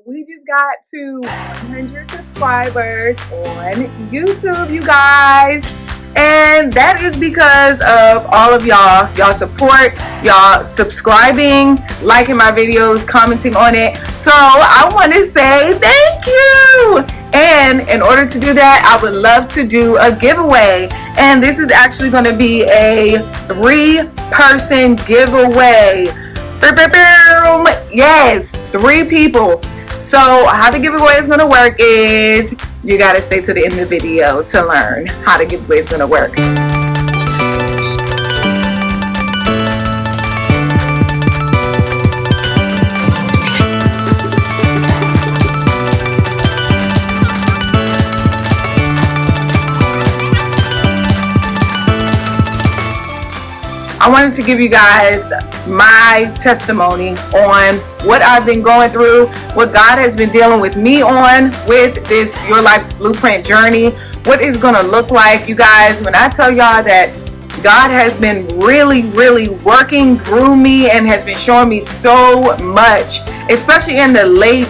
We just got to 100 subscribers on YouTube, you guys. And that is because of all of y'all support, y'all subscribing, liking my videos, commenting on it. So I want to say thank you. And in order to do that, I would love to do a giveaway. And this is actually going to be a 3-person giveaway. Yes, 3 people. So how the giveaway is going to work is you got to stay to the end of the video to learn how the giveaway is going to work. I wanted to give you guys my testimony on what I've been going through, what God has been dealing with me on with this Your Life's Blueprint journey, what it's going to look like. You guys, when I tell y'all that God has been really working through me and has been showing me so much, especially in the late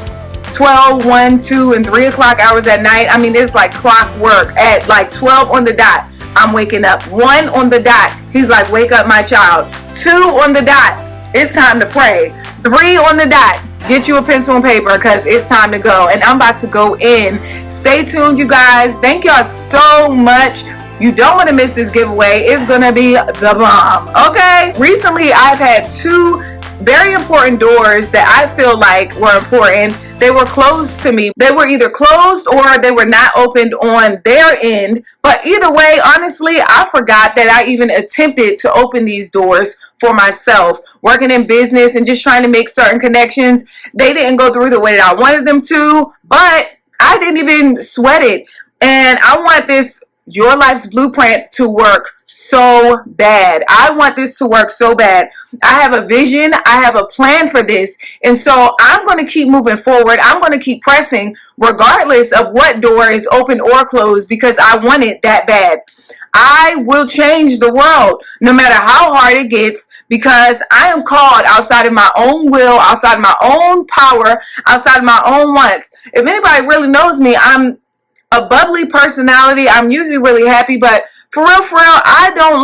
12, 1, 2, and 3 o'clock hours at night. I mean, it's like clockwork. At like 12 on the dot, I'm waking up. 1 on the dot, he's like, wake up my child. 2 on the dot, it's time to pray. 3 on the dot, get you a pencil and paper because it's time to go. And I'm about to go in. Stay tuned, you guys. Thank y'all so much. You don't want to miss this giveaway. It's going to be the bomb. Okay? Recently, I've had 2 very important doors that I feel like were important. They were closed to me. They were either closed or they were not opened on their end. But either way, honestly, I forgot that I even attempted to open these doors for myself. Working in business and just trying to make certain connections, they didn't go through the way that I wanted them to, but I didn't even sweat it. And I want this Your Life's Blueprint to work so bad. I want this to work so bad. I have a vision. I have a plan for this. And so I'm going to keep moving forward. I'm going to keep pressing regardless of what door is open or closed because I want it that bad. I will change the world no matter how hard it gets because I am called outside of my own will, outside of my own power, outside of my own wants. If anybody really knows me, I'm a bubbly personality. I'm usually really happy, but for real, I don't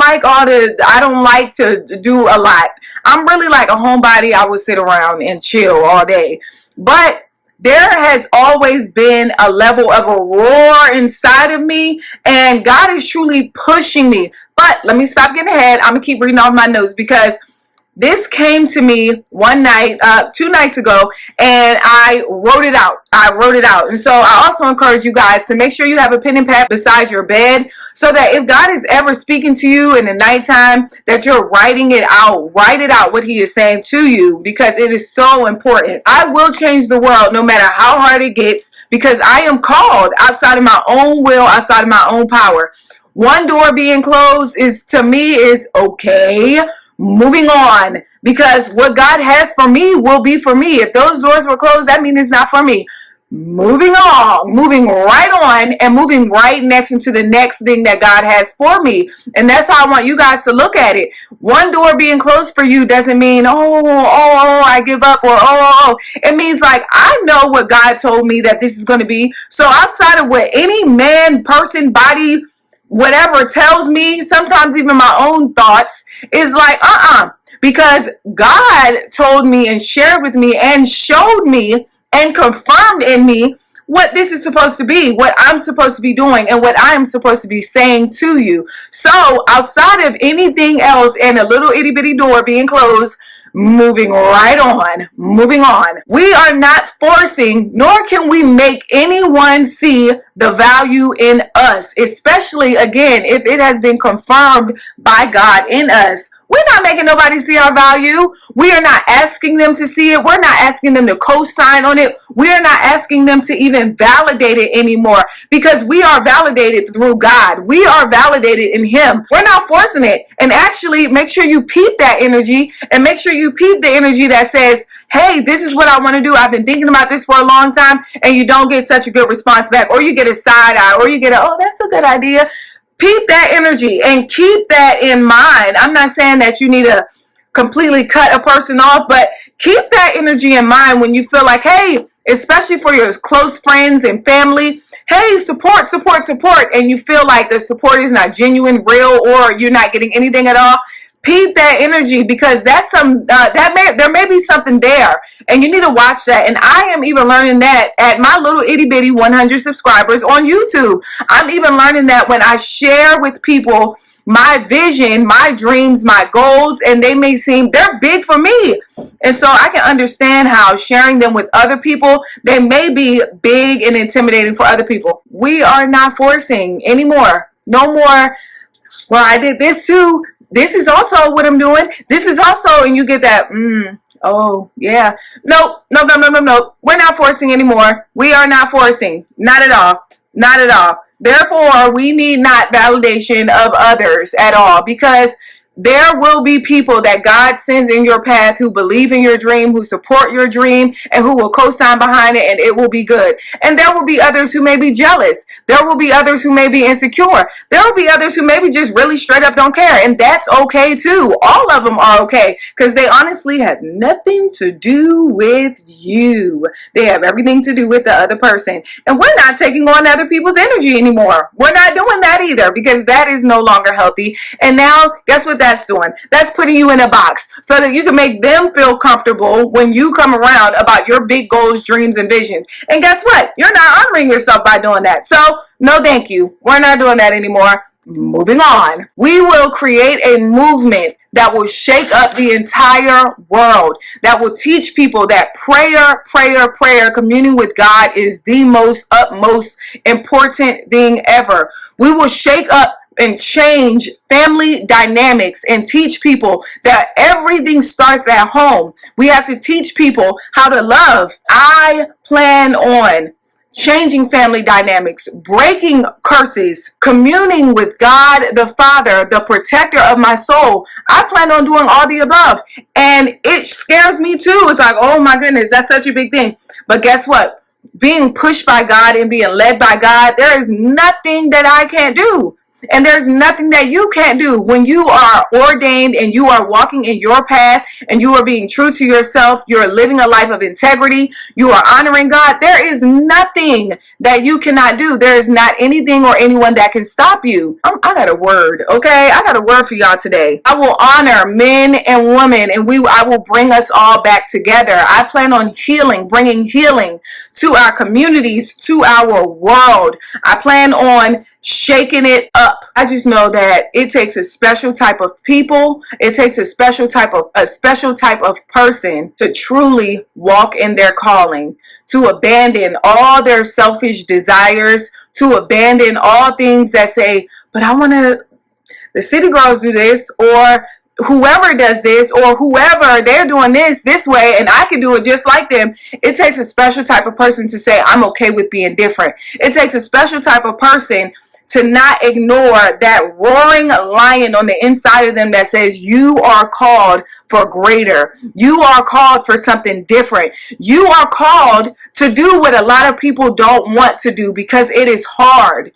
like to do a lot. I'm really like a homebody. I would sit around and chill all day. But there has always been a level of a roar inside of me, and God is truly pushing me. But let me stop getting ahead. I'm going to keep reading off my notes because this came to me one night, 2 nights ago, and I wrote it out. And so I also encourage you guys to make sure you have a pen and pad beside your bed so that if God is ever speaking to you in the nighttime, that you're writing it out. Write it out what he is saying to you because it is so important. I will change the world no matter how hard it gets because I am called outside of my own will, outside of my own power. One door being closed is, to me, is okay. Moving on, because what God has for me will be for me. If those doors were closed, that means it's not for me. Moving on, moving right on, and moving right next into the next thing that God has for me. And that's how I want you guys to look at it. One door being closed for you doesn't mean, I give up, or It means like, I know what God told me that this is going to be. So outside of what any man, person, body, whatever tells me, sometimes even my own thoughts, is like, because God told me and shared with me and showed me and confirmed in me what this is supposed to be, what I'm supposed to be doing, and what I'm supposed to be saying to you. So outside of anything else and a little itty bitty door being closed, moving right on, moving on. We are not forcing, nor can we make anyone see the value in us, especially, again, if it has been confirmed by God in us. We're not making nobody see our value. We are not asking them to see it. We're not asking them to co-sign on it. We are not asking them to even validate it anymore because we are validated through God. We are validated in him. We're not forcing it. And actually, make sure you peep that energy and make sure you peep the energy that says, hey, this is what I want to do. I've been thinking about this for a long time, and you don't get such a good response back, or you get a side eye, or you get oh, that's a good idea. Peep that energy and keep that in mind. I'm not saying that you need to completely cut a person off, but keep that energy in mind when you feel like, hey, especially for your close friends and family. Hey, support, support, support, and you feel like the support is not genuine, real, or you're not getting anything at all. Peep that energy, because that's there may be something there, and you need to watch that. And I am even learning that at my little itty bitty 100 subscribers on YouTube. I'm even learning that when I share with people my vision, my dreams, my goals, and they may seem they're big for me. And so I can understand how sharing them with other people, they may be big and intimidating for other people. We are not forcing anymore. No more, well, I did this too. This is also what I'm doing. This is also, and you get that, oh, yeah. Nope. We're not forcing anymore. We are not forcing. Not at all. Not at all. Therefore, we need not validation of others at all, because there will be people that God sends in your path who believe in your dream, who support your dream, and who will co-sign behind it, and it will be good. And there will be others who may be jealous. There will be others who may be insecure. There will be others who maybe just really straight up don't care, and that's okay too. All of them are okay, because they honestly have nothing to do with you. They have everything to do with the other person. And we're not taking on other people's energy anymore. We're not doing that either, because that is no longer healthy. And now, guess what that's doing? That's putting you in a box so that you can make them feel comfortable when you come around about your big goals, dreams, and visions. And guess what? You're not honoring yourself by doing that. So, no thank you. We're not doing that anymore. Moving on. We will create a movement that will shake up the entire world, that will teach people that prayer, communing with God is the utmost important thing ever. We will shake up and change family dynamics and teach people that everything starts at home. We have to teach people how to love. I plan on changing family dynamics, breaking curses, communing with God the Father, the protector of my soul. I plan on doing all the above. And it scares me too. It's like, oh my goodness, that's such a big thing. But guess what? Being pushed by God and being led by God, there is nothing that I can't do. And there's nothing that you can't do when you are ordained and you are walking in your path and you are being true to yourself. You're living a life of integrity. You are honoring God. There is nothing that you cannot do. There is not anything or anyone that can stop you. I got a word, okay? I got a word for y'all today. I will honor men and women, and I will bring us all back together. I plan on healing, bringing healing to our communities, to our world. I plan on shaking it up. I just know that it takes a special type of people. It takes a special type of person to truly walk in their calling, to abandon all their selfish desires, to abandon all things that say, but I want to, the city girls do this, or whoever does this, or whoever, they're doing this way, and I can do it just like them. It takes a special type of person to say, I'm okay with being different. It takes a special type of person to not ignore that roaring lion on the inside of them that says, you are called for greater. You are called for something different. You are called to do what a lot of people don't want to do, because it is hard.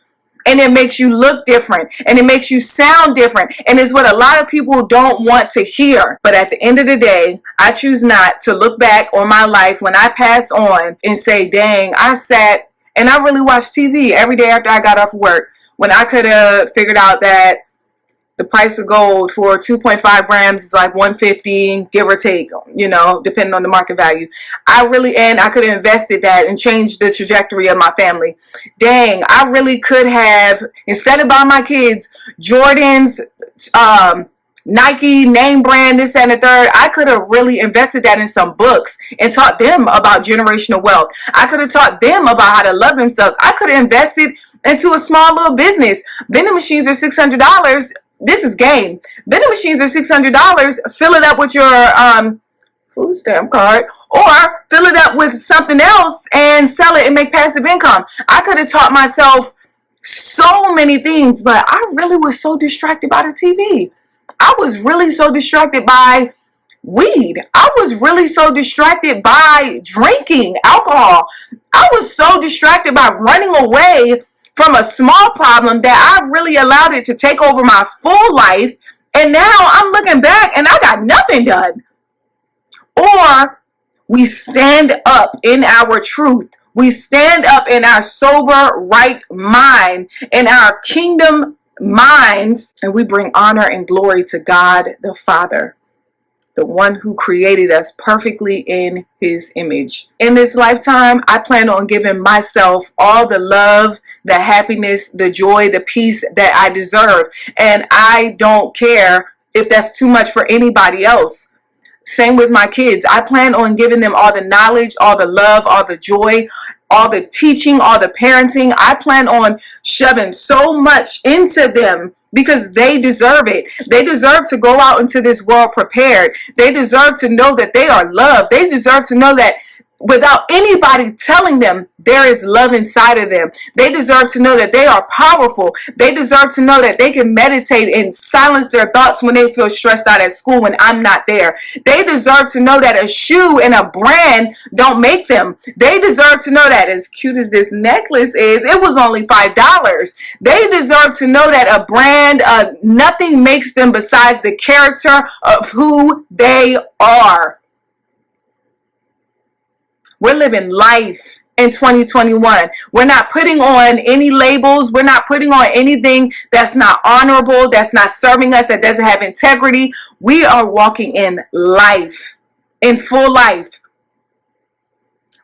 And it makes you look different, and it makes you sound different, and it's what a lot of people don't want to hear. But at the end of the day, I choose not to look back on my life when I pass on and say, dang, I sat and I really watched TV every day after I got off work, when I could have figured out that the price of gold for 2.5 grams is like $150, give or take, depending on the market value. I could have invested that and changed the trajectory of my family. Dang, I really could have, instead of buying my kids Jordans, Nike, name brand, this and the third, I could have really invested that in some books and taught them about generational wealth. I could have taught them about how to love themselves. I could have invested into a small little business. Vending machines are $600. This is game. Vending machines are $600. Fill it up with your food stamp card, or fill it up with something else and sell it and make passive income. I could have taught myself so many things, but I really was so distracted by the TV. I was really so distracted by weed. I was really so distracted by drinking alcohol. I was so distracted by running away from a small problem that I really allowed it to take over my full life. And now I'm looking back and I got nothing done. Or We stand up in our truth. We stand up in our sober, right mind, in our kingdom minds, and we bring honor and glory to God the Father, the one who created us perfectly in his image. In this lifetime, I plan on giving myself all the love, the happiness, the joy, the peace that I deserve. And I don't care if that's too much for anybody else. Same with my kids. I plan on giving them all the knowledge, all the love, all the joy, all the teaching, all the parenting. I plan on shoving so much into them because they deserve it. They deserve to go out into this world prepared. They deserve to know that they are loved. They deserve to know that without anybody telling them, there is love inside of them. They deserve to know that they are powerful. They deserve to know that they can meditate and silence their thoughts when they feel stressed out at school when I'm not there. They deserve to know that a shoe and a brand don't make them. They deserve to know that, as cute as this necklace is, it was only $5. They deserve to know that a brand, nothing makes them besides the character of who they are. We're living life in 2021. We're not putting on any labels. We're not putting on anything that's not honorable, that's not serving us, that doesn't have integrity. We are walking in life, in full life.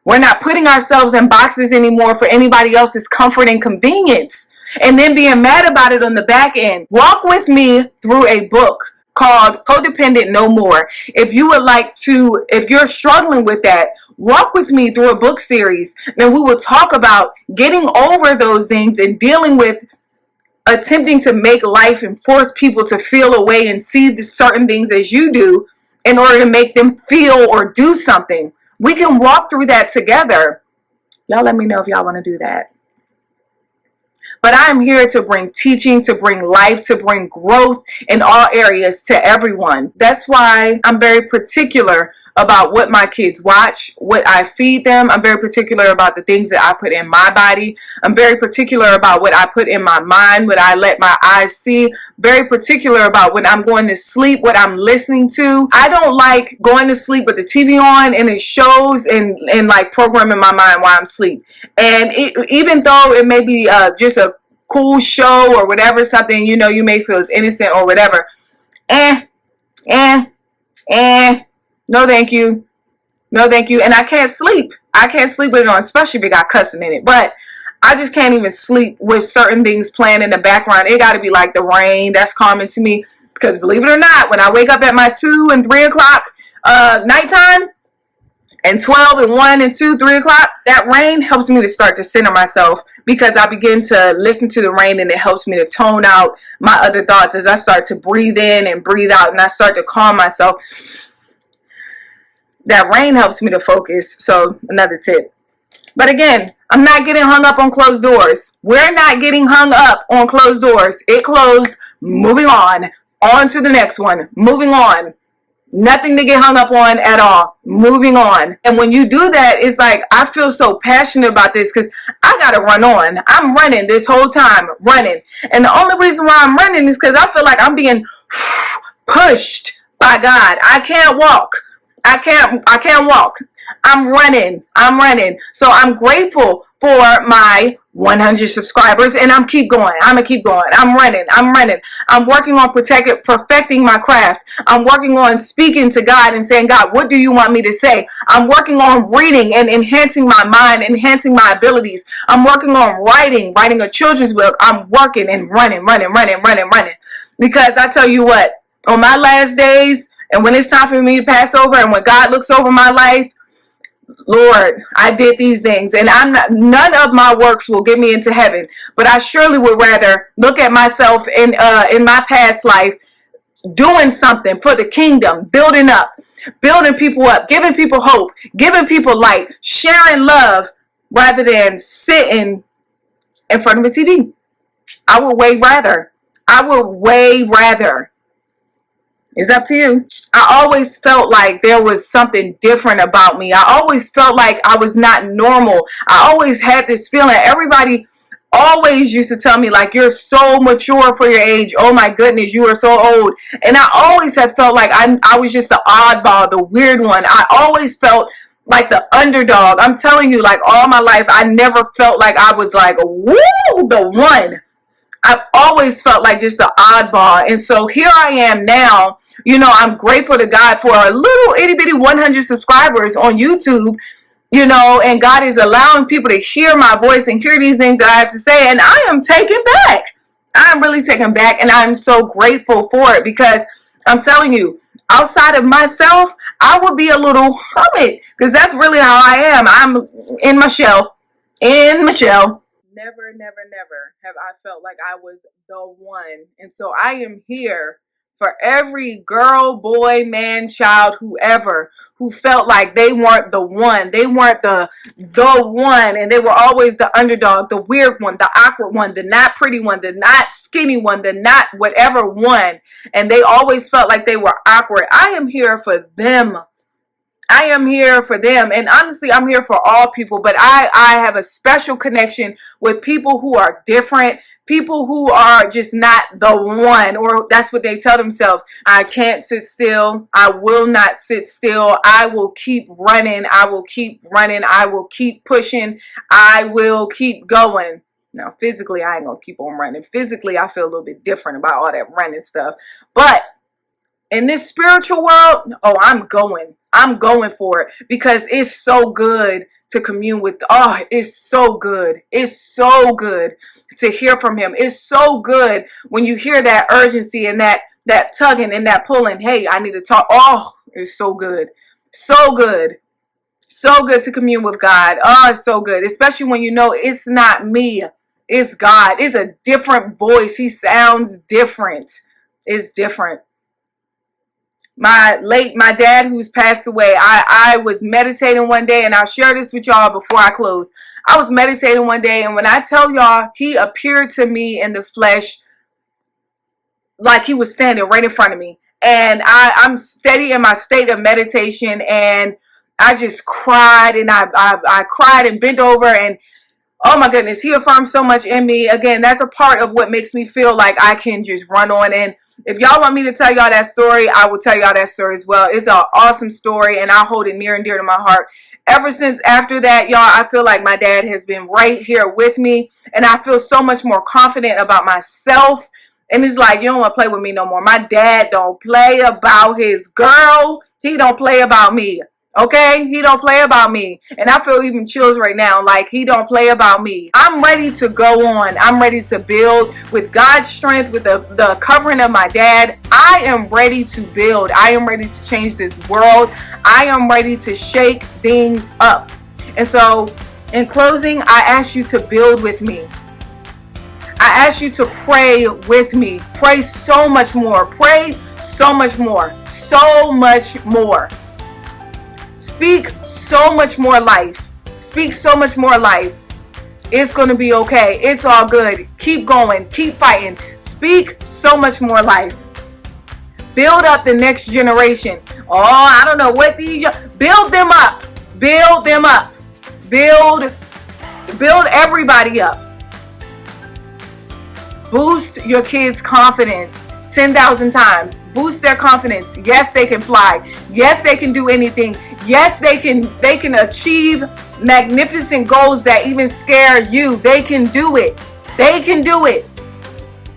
We're not putting ourselves in boxes anymore for anybody else's comfort and convenience, and then being mad about it on the back end. Walk with me through a book called Codependent No More. If you would like to, if you're struggling with that, walk with me through a book series, and we will talk about getting over those things and dealing with attempting to make life and force people to feel a way and see the certain things as you do in order to make them feel or do something. We can walk through that together. Y'all let me know if y'all want to do that. But I'm here to bring teaching, to bring life, to bring growth in all areas to everyone. That's why I'm very particular about what my kids watch, what I feed them. I'm very particular about the things that I put in my body. I'm very particular about what I put in my mind, what I let my eyes see. Very particular about when I'm going to sleep, what I'm listening to. I don't like going to sleep with the TV on and it shows and like programming my mind while I'm asleep. And even though it may be just a cool show or whatever, something, you know, you may feel is innocent or whatever. No, thank you. No, thank you. And I can't sleep. I can't sleep with it on, especially if it got cussing in it. But I just can't even sleep with certain things playing in the background. It got to be like the rain. That's calming to me. Because believe it or not, when I wake up at my 2 and 3 o'clock nighttime, and 12 and 1 and 2, 3 o'clock, that rain helps me to start to center myself because I begin to listen to the rain and it helps me to tone out my other thoughts as I start to breathe in and breathe out and I start to calm myself. That rain helps me to focus. So another tip. But again, I'm not getting hung up on closed doors. We're not getting hung up on closed doors. It closed. Moving on. On to the next one. Moving on. Nothing to get hung up on at all. Moving on. And when you do that, it's like, I feel so passionate about this because I got to run on. I'm running this whole time. Running. And the only reason why I'm running is because I feel like I'm being pushed by God. I can't walk. I can't walk. I'm running. So I'm grateful for my 100 subscribers and I'm keep going. I'm going to keep going. I'm running. I'm working on perfecting my craft. I'm working on speaking to God and saying, God, what do you want me to say? I'm working on reading and enhancing my mind, enhancing my abilities. I'm working on writing a children's book. I'm working and running. Because I tell you what, on my last days, and when it's time for me to pass over and when God looks over my life, Lord, I did these things and none of my works will get me into heaven. But I surely would rather look at myself in my past life doing something for the kingdom, building people up, giving people hope, giving people light, sharing love, rather than sitting in front of a TV. I would way rather. It's up to you. I always felt like there was something different about me. I always felt like I was not normal. I always had this feeling. Everybody always used to tell me, like, you're so mature for your age. Oh my goodness, you are so old. And I always have felt like I was just the oddball, the weird one. I always felt like the underdog. I'm telling you, like all my life, I never felt like I was like, woo, the one. I've always felt like just the oddball. And so here I am now. You know, I'm grateful to God for a little itty bitty 100 subscribers on YouTube, you know, and God is allowing people to hear my voice and hear these things that I have to say. And I am taken back. I'm really taken back, and I'm so grateful for it, because I'm telling you, outside of myself, I would be a little hermit, because that's really how I am. I'm in my shell, Never, never, never have I felt like I was the one. And so I am here for every girl, boy, man, child, whoever, who felt like they weren't the one. They weren't the one. And they were always the underdog, the weird one, the awkward one, the not pretty one, the not skinny one, the not whatever one. And they always felt like they were awkward. I am here for them. I am here for them. And honestly, I'm here for all people, but I have a special connection with people who are different, people who are just not the one, or that's what they tell themselves. I can't sit still. I will not sit still. I will keep running. I will keep running. I will keep pushing. I will keep going. Now, physically, I ain't going to keep on running. Physically, I feel a little bit different about all that running stuff. But in this spiritual world, oh, I'm going for it, because it's so good to commune with. Oh, it's so good. It's so good to hear from him. It's so good when you hear that urgency and that tugging and that pulling. Hey, I need to talk. Oh, it's so good. So good. So good to commune with God. Oh, it's so good. Especially when you know it's not me. It's God. It's a different voice. He sounds different. It's different. My dad, who's passed away, I was meditating one day, and I'll share this with y'all before I close. I was meditating one day, and when I tell y'all, he appeared to me in the flesh like he was standing right in front of me. And I'm steady in my state of meditation, and I just cried, and I cried and bent over, and oh my goodness, he affirmed so much in me. Again, that's a part of what makes me feel like I can just run on. And if y'all want me to tell y'all that story, I will tell y'all that story as well. It's an awesome story, and I hold it near and dear to my heart. Ever since after that, y'all, I feel like my dad has been right here with me, and I feel so much more confident about myself. And it's like, you don't want to play with me no more. My dad don't play about his girl. He don't play about me. Okay, he don't play about me. And I feel even chills right now, like he don't play about me. I'm ready to go on. I'm ready to build with God's strength, with the covering of my dad. I am ready to build. I am ready to change this world. I am ready to shake things up. And so in closing, I ask you to build with me. I ask you to pray with me. Pray so much more. Pray so much more. So much more. Speak so much more life. Speak so much more life. It's going to be okay. It's all good. Keep going. Keep fighting. Speak so much more life. Build up the next generation. Oh, I don't know what these... Build them up. Build them up. Build everybody up. Boost your kids' confidence 10,000 times. Boost their confidence. Yes, they can fly. Yes, they can do anything. Yes, they can achieve magnificent goals that even scare you. They can do it. They can do it.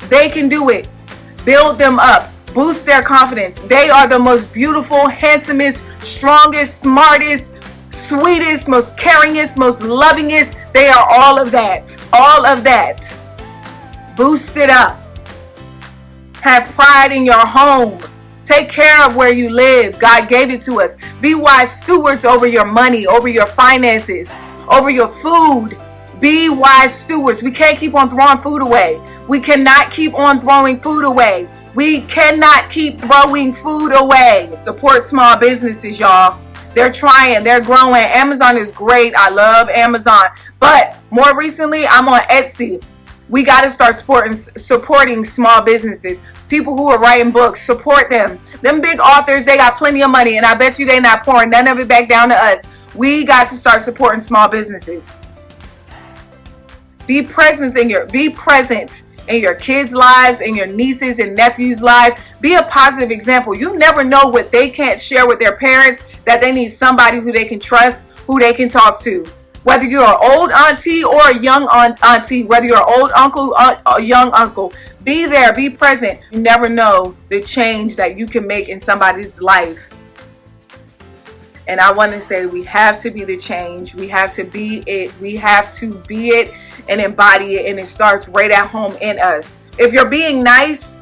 They can do it. Build them up. Boost their confidence. They are the most beautiful, handsomest, strongest, smartest, sweetest, most caringest, most lovingest. They are all of that. All of that. Boost it up. Have pride in your home. Take care of where you live. God gave it to us. Be wise stewards over your money, over your finances, over your food. Be wise stewards. We can't keep on throwing food away. We cannot keep on throwing food away. We cannot keep throwing food away. Support small businesses, y'all. They're trying. They're growing. Amazon is great. I love Amazon. But more recently, I'm on Etsy. We got to start supporting small businesses. People who are writing books, support them. Them big authors, they got plenty of money, and I bet you they not pouring none of it back down to us. We got to start supporting small businesses. Be present in your kids' lives, in your nieces and nephews' lives. Be a positive example. You never know what they can't share with their parents, that they need somebody who they can trust, who they can talk to. Whether you're an old auntie or a young auntie, whether you're an old uncle or a young uncle, be there, be present. You never know the change that you can make in somebody's life. And I want to say we have to be the change. We have to be it. We have to be it and embody it. And it starts right at home in us. If you're being nice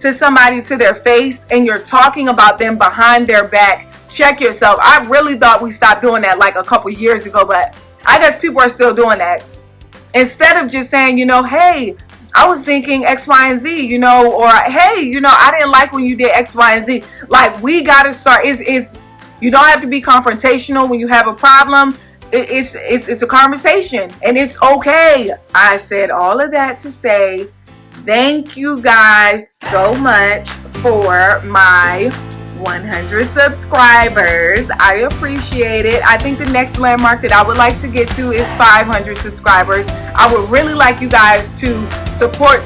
to somebody to their face and you're talking about them behind their back, check yourself. I really thought we stopped doing that like a couple years ago, but I guess people are still doing that. Instead of just saying, hey, I was thinking X, Y, and Z, or hey, I didn't like when you did X, Y, and Z. Like, we got to start. You don't have to be confrontational when you have a problem. It's a conversation, and it's okay. I said all of that to say thank you guys so much for my 100 subscribers. I appreciate it. I think the next landmark that I would like to get to is 500 subscribers. I would really like you guys to support,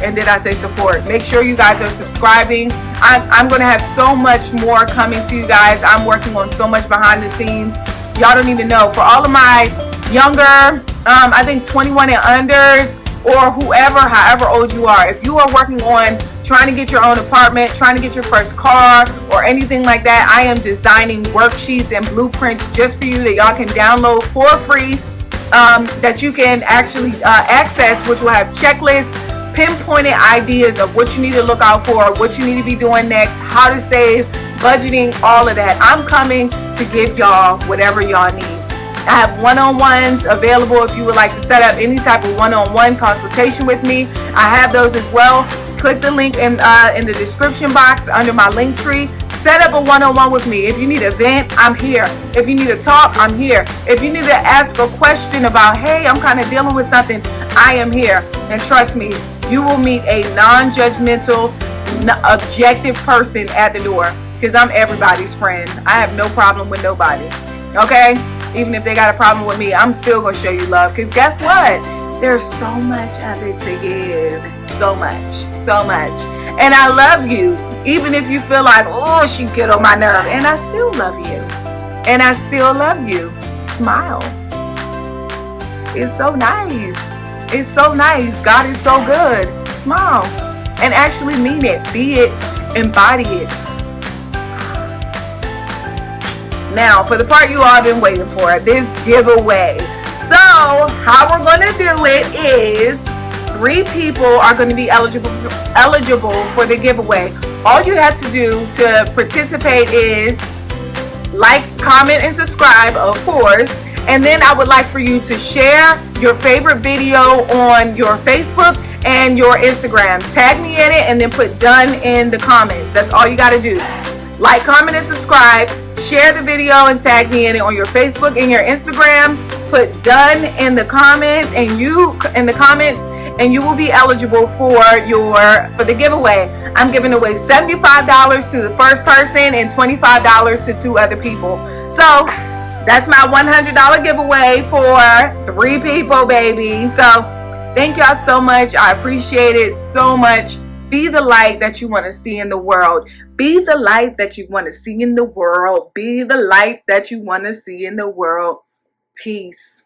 and did I say support? Make sure you guys are subscribing. I'm going to have so much more coming to you guys. I'm working on so much behind the scenes. Y'all don't even know. For all of my younger, I think 21 and unders, or however old you are, if you are working on trying to get your own apartment, trying to get your first car, or anything like that, I am designing worksheets and blueprints just for you that y'all can download for free, that you can actually access, which will have checklists, pinpointed ideas of what you need to look out for, what you need to be doing next, how to save, budgeting, all of that. I'm coming to give y'all whatever y'all need. I have one-on-ones available if you would like to set up any type of one-on-one consultation with me. I have those as well. Click the link in the description box under my link tree. Set up a one-on-one with me. If you need a vent, I'm here. If you need to talk, I'm here. If you need to ask a question about, hey, I'm kind of dealing with something, I am here. And trust me, you will meet a non-judgmental, objective person at the door, because I'm everybody's friend. I have no problem with nobody. Okay? Even if they got a problem with me, I'm still going to show you love, because guess what? There's so much of it to give. So much. And I love you. Even if you feel like, oh, she get on my nerve. And I still love you. Smile. It's so nice. God is so good. Smile. And actually mean it. Be it. Embody it. Now, for the part you all have been waiting for, this giveaway. So, how we're going to do it is 3 people are going to be eligible for the giveaway. All you have to do to participate is like, comment, and subscribe, of course. And then I would like for you to share your favorite video on your Facebook and your Instagram. Tag me in it and then put done in the comments. That's all you got to do. Like, comment, and subscribe. Share the video and tag me in it on your Facebook and your Instagram. Put done in the comments, and you will be eligible for the giveaway. I'm giving away $75 to the first person and $25 to 2 other people. So that's my $100 giveaway for 3 people, baby. So thank y'all so much. I appreciate it so much. Be the light that you want to see in the world. Be the light that you want to see in the world. Be the light that you want to see in the world. Peace.